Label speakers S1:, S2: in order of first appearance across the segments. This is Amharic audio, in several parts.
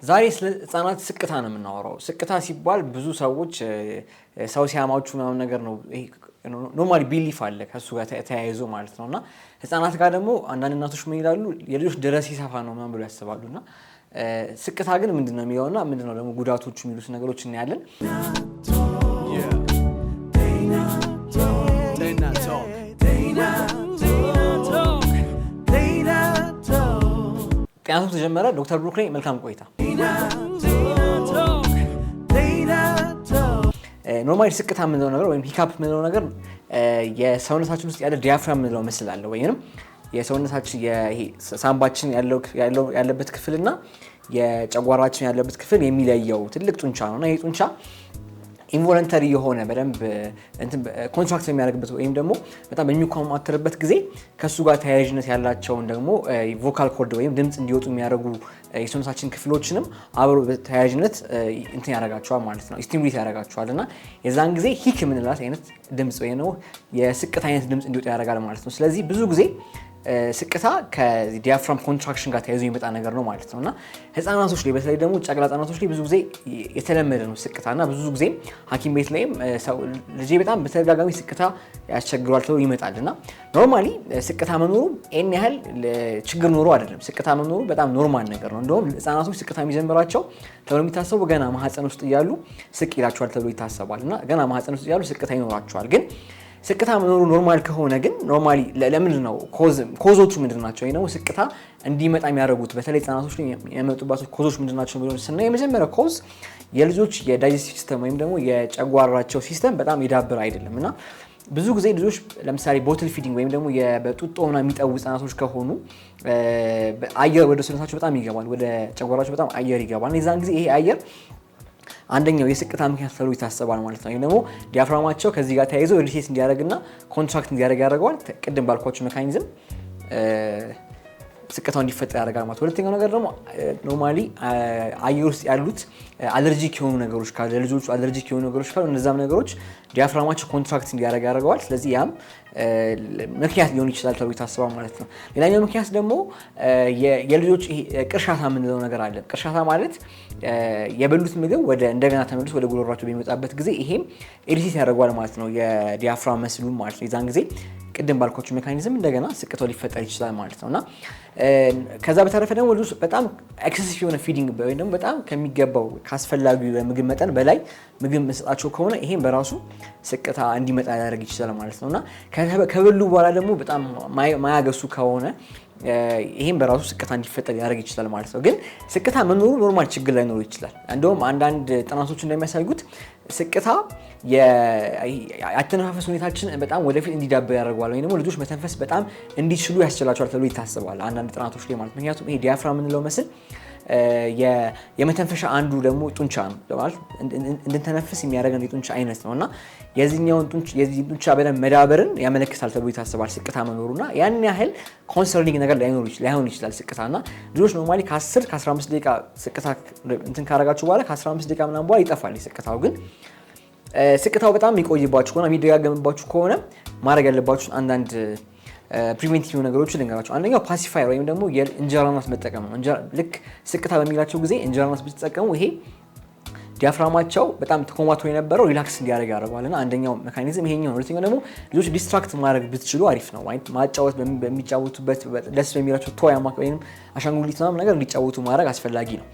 S1: ዛሬ ስለ ህፃናት ስቅታ ነው የምናወራው። ስቅታ ሲባል ብዙ ሰዎች ሰው ሲያማችሁ ምናምን ነገር ነው ኖርማሊ ቢሊፍ አለ ከሱ ጋር ተያይዞ ማለት ነውና ህፃናት ጋር ደግሞ አንዳንድ እናቶች ምን ይላሉ የልጆች ድረስ ይሰፋ ነው ምናምን ብለው ያስባሉና ስቅታ ግን ምንድነው የሚለውና ምንድነው ደግሞ ጉዳቶቹ የሚሉት ነገሮች እናያለን። ጤናቱ ተጀመረ። ዶክተር ብሩክ ነኝ። መልካም ቆይታ። ኖርማሊ ስቅታ የምንለው ነገር ወይም ሂካፕ የምንለው ነገር የሰውነታችን ውስጥ ያለ ዲያፍራም የምንለው ምስል አለ ወይም የሰውነታችን ሳምባችን ያለበት ክፍልና የጨጓራችን ያለበት ክፍል የሚለየው ትልቅ ጡንቻ ነውና ይሄ ጡንቻ ኢንቮለንተሪ የሆነ በደንብ ኮንትራክት የሚያደርግበት ወይም ደግሞ በጣም በሚኮማተርበት ጊዜ ከሱ ጋር ተያያዥነት ያላቸውን ደግሞ ቮካል ኮርድ ወይም ድምጽ እንዲወጡ የሚያደርጉ የሰውነታችን ክፍሎችንም አብሮ በተያያዥነት እንትን ያደርጋቸዋል ማለት ነው። ስቲሙሌት ያደርጋቸዋልና የዛን ጊዜ ሂክ የምንላት አይነት ድምጽ ወይ ነው የስቅታ አይነት ድምጽ እንዲወጣ ያደርጋል ማለት ነው። ስለዚህ ብዙ ጊዜ ስቅታ ከዲያፍራም ኮንትራክሽን ጋር ተያይዞ የሚመጣ ነገር ነው ማለት ነውና ህፃናቶች ላይ በተለይ ደግሞ ጨቅላ ህፃናቶች ላይ ብዙ ጊዜ የተለመደ ነው ስቅታና ብዙ ጊዜ ሐኪም ቤት ላይም ልጄ በጣም በተደጋጋሚ ስቅታ ያስቸግሯል ተብሎ ይመጣልና ኖርማሊ ስቅታ መኖሩ እን ያህል ችግር ኖሮ አይደለም። ስቅታ መኖሩ በጣም ኖርማል ነገር ነው። እንደውም ህፃናቶች ስቅታ የሚጀምራቸው ተብሎ የሚታሰቡ ገና ማህፀን ውስጥ እያሉ ስቅ ይላቸዋል ተብሎ ይታሰባልና ገና ማህፀን ውስጥ እያሉ ስቅታ ይኖራቸዋል። ግን ስቅታ መኖሩ ኖርማል ከሆነ ግን ኖርማሊ ለምንድን ነው ኮዞቹ ምንድን ናቸው? ወይ ነው ስቅታ እንዲመጣ የሚያደርጉት በተለይ ህፃናቶች ላይ የሚመጡባቸው ኮዞች ምንድን ናቸው ብለን ስናይ የመጀመሪያው ኮዝ የልጆች የዳይጀስቲቭ ሲስተም ወይም ደግሞ የጨጓራቸው ሲስተም በጣም የዳበረ አይደለም እና ብዙ ጊዜ ልጆች ለምሳሌ ቦትል ፊዲንግ ወይም ደግሞ በጡጦ ምናምን የሚጠቡ ህፃናቶች ከሆኑ አየር ወደ ሰውነታቸው በጣም ይገባል፣ ወደ ጨጓራቸው በጣም አየር ይገባል። የዛን ጊዜ ይሄ አየር አንደኛው የስቅታ ምክንያት ተብሎ ይታሰባል ማለት ነው። ደግሞ ዲያፍራማቸው ከዚህ ጋር ተያይዞ ሪሴት እንዲያደርግና ኮንትራክት እንዲያደርግ ያደርገዋል። ቅድም ባልኳቸው ሜካኒዝም ስቅታው እንዲፈጠር ያደርጋል ማለት። ሁለተኛው ነገር ደግሞ ኖርማሊ አየር ውስጥ ያሉት አለርጂክ የሆኑ ነገሮች ካሉ ለልጆቹ አለርጂክ የሆኑ ነገሮች ካሉ እነዛም ነገሮች ዲያፍራማቸው ኮንትራክት እንዲያደርግ ያደርገዋል። ስለዚህ ያም ምክንያት ሊሆን ይችላል ተብሎ ይታሰባል ማለት ነው። ሌላኛው ምክንያት ደግሞ የልጆች ቅርሻታ የምንለው ነገር አለ። ቅርሻታ ማለት የበሉት ምግብ እንደገና ተመልሶ ወደ ጉሮሯቸው በሚመጣበት ጊዜ ይሄም ሪሴት ያደርገዋል ማለት ነው የዲያፍራም መስሉን ማለት ነው። የዛን ጊዜ ቅድም ባልኳችሁ ሜካኒዝም እንደገና ስቅታው ሊፈጠር ይችላል ማለት ነውና ከዛ በተረፈ ደግሞ ልጆች በጣም ኤክሰሲቭ የሆነ ፊዲንግ ወይም ደግሞ በጣም ከሚገባው ካስፈላጊው ምግብ መጠን በላይ ምግብ መስጣቸው ከሆነ ይሄን በራሱ ስቅታ እንዲመጣ ያደርግ ይችላል ማለት ነውና ከበሉ በኋላ ደግሞ በጣም ማያገሱ ከሆነ ይሄን በራሱ ስቅታ እንዲፈጠር ያደርግ ይችላል ማለት ነው። ግን ስቅታ መኖሩ ኖርማል ችግር ላይ ኖር ይችላል። እንደውም አንዳንድ ጥናቶች እንደሚያሳዩት ስቅታ የአተነፋፈስ ሁኔታችን በጣም ወደፊት እንዲዳበር ያደርገዋል ወይም ደግሞ ልጆች መተንፈስ በጣም እንዲችሉ ያስችላቸዋል ተብሎ ይታሰባል አንዳንድ ጥናቶች ላይ ማለት። ምክንያቱም ይሄ ዲያፍራም የምንለው መስል የመተንፈሻ አንዱ ደግሞ ጡንቻ ነው ማለት እንድንተነፍስ የሚያደርገን የጡንቻ አይነት ነውና የዚህ ጡንቻ በደንብ መዳበርን ያመለክታል ተብሎ ይታሰባል ስቅታ መኖሩና ያን ያህል ኮንሰርኒንግ ነገር ላይሆን ይችላል ስቅታና ልጆች ኖርማሊ ከ10 ከ15 ደቂቃ ስቅታ እንትን ካረጋችሁ በኋላ ከ15 ደቂቃ ምናምን በኋላ ይጠፋል ስቅታው። ግን ስቅታው በጣም የሚቆይባችሁ ከሆነ የሚደጋገምባችሁ ከሆነ ማድረግ ያለባችሁ አንዳንድ ፕሪቬንቲቭ ነገሮችን ልንገራችሁ። አንደኛው ፓሲፋየር ወይም ደግሞ የእንጀራ ናስ መጠቀም ነው። ልክ ስቅታ በሚላቸው ጊዜ እንጀራ ናስ ብትጠቀሙ ይሄ ዲያፍራማቸው በጣም ተኮማትሮ የነበረው ሪላክስ እንዲያደርግ ያደርገዋልና አንደኛው ሜካኒዝም ይሄኛው ነው። ሁለተኛው ደግሞ ልጆች ዲስትራክት ማድረግ ብትችሉ አሪፍ ነው። ማለት ማጫወት በሚጫወቱበት ደስ በሚላቸው ቶይ ወይም አሻንጉሊት ምናምን ነገር እንዲጫወቱ ማድረግ አስፈላጊ ነው።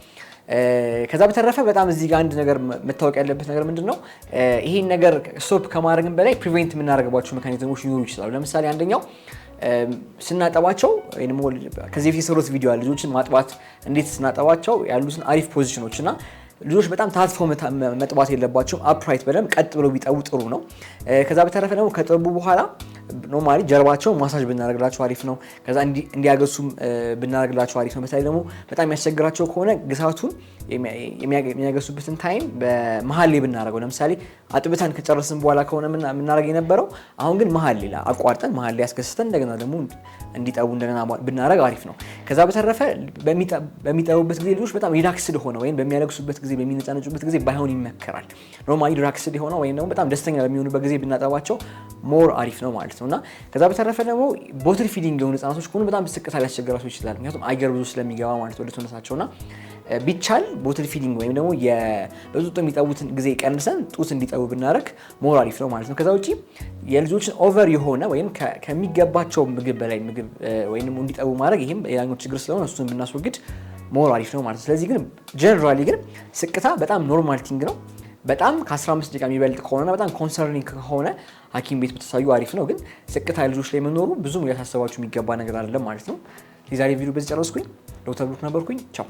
S1: ከዛ በተረፈ በጣም እዚህ ጋር አንድ ነገር መታወቅ ያለበት ነገር ምንድነው ይሄን ነገር ስቶፕ ከማድረግም በላይ ፕሪቬንት የምናደርግባቸው ሜካኒዝሞች ሊኖሩ ይችላሉ። ለምሳሌ አንደኛው ስናጠባቸው ወይም ከዚህ በፊት የሰሩት ቪዲዮ አለ ልጆችን ማጥባት እንዴት ስናጠባቸው ያሉትን አሪፍ ፖዚሽኖች እና ልጆች በጣም ታጥፈው መጥባት የለባቸውም። አፕራይት በደንብ ቀጥ ብለው ቢጠቡ ጥሩ ነው። ከዛ በተረፈ ደግሞ ከጠቡ በኋላ ኖርማሊ ጀርባቸውን ማሳጅ ብናደርግላቸው አሪፍ ነው። ከዛ እንዲያገሱ ብናደርግላቸው አሪፍ ነው። በተለይ ደግሞ በጣም የሚያስቸግራቸው ከሆነ ግሳቱን የሚያገሱበትን ታይም በመሀል ላይ ብናደርገው፣ ለምሳሌ አጥብተን ከጨረስን በኋላ ከሆነ የምናደርግ የነበረው አሁን ግን መሀል ላይ አቋርጠን መሀል ላይ ያስከስተን እንደገና ደግሞ እንዲጠቡ እንደገና ብናደርግ አሪፍ ነው። ከዛ በተረፈ በሚጠቡበት ጊዜ ልጆች በጣም ሪላክስድ ሆነ ወይም በሚያለቅሱበት ጊዜ በሚነጫነጩበት ጊዜ ባይሆን ይመከራል። ኖርማሊ ሪላክስድ ሆነ ወይም ደግሞ በጣም ደስተኛ በሚሆኑበት ጊዜ ብናጠባቸው ሞር አሪፍ ነው ማለት ነውና ከዛ በተረፈ ደግሞ ቦትል ፊዲንግ የሆኑ ህፃናቶች ከሆኑ በጣም ስቅታ ሊያስቸግራቸው ይችላል። ምክንያቱም አየር ብዙ ስለሚገባ ማለት ወደ ሰውነታቸውና ቢቻል ቦትል ፊዲንግ ወይም ደግሞ በጡት የሚጠቡትን ጊዜ ቀንሰን ጡት እንዲጠቡ ብናደርግ ሞር አሪፍ ነው ማለት ነው። ከዛ ውጪ የልጆችን ኦቨር የሆነ ወይም ከሚገባቸው ምግብ በላይ ምግብ ወይም እንዲጠቡ ማድረግ ይህም ሌላኛው ችግር ስለሆነ እሱን ብናስወግድ ሞር አሪፍ ነው ማለት ነው። ስለዚህ ግን ጀነራሊ ግን ስቅታ በጣም ኖርማል ቲንግ ነው። በጣም ከ15 ደቂቃ የሚበልጥ ከሆነና በጣም ኮንሰርኒንግ ከሆነ ሐኪም ቤት ብትሳዩ አሪፍ ነው። ግን ስቅታ ልጆች ላይ መኖሩ ብዙም ሊያሳስባችሁ የሚገባ ነገር አይደለም ማለት ነው። የዛሬ ቪዲዮ በዚህ ጨረስኩኝ። ዶክተር ብሩክ ነበርኩኝ። ቻው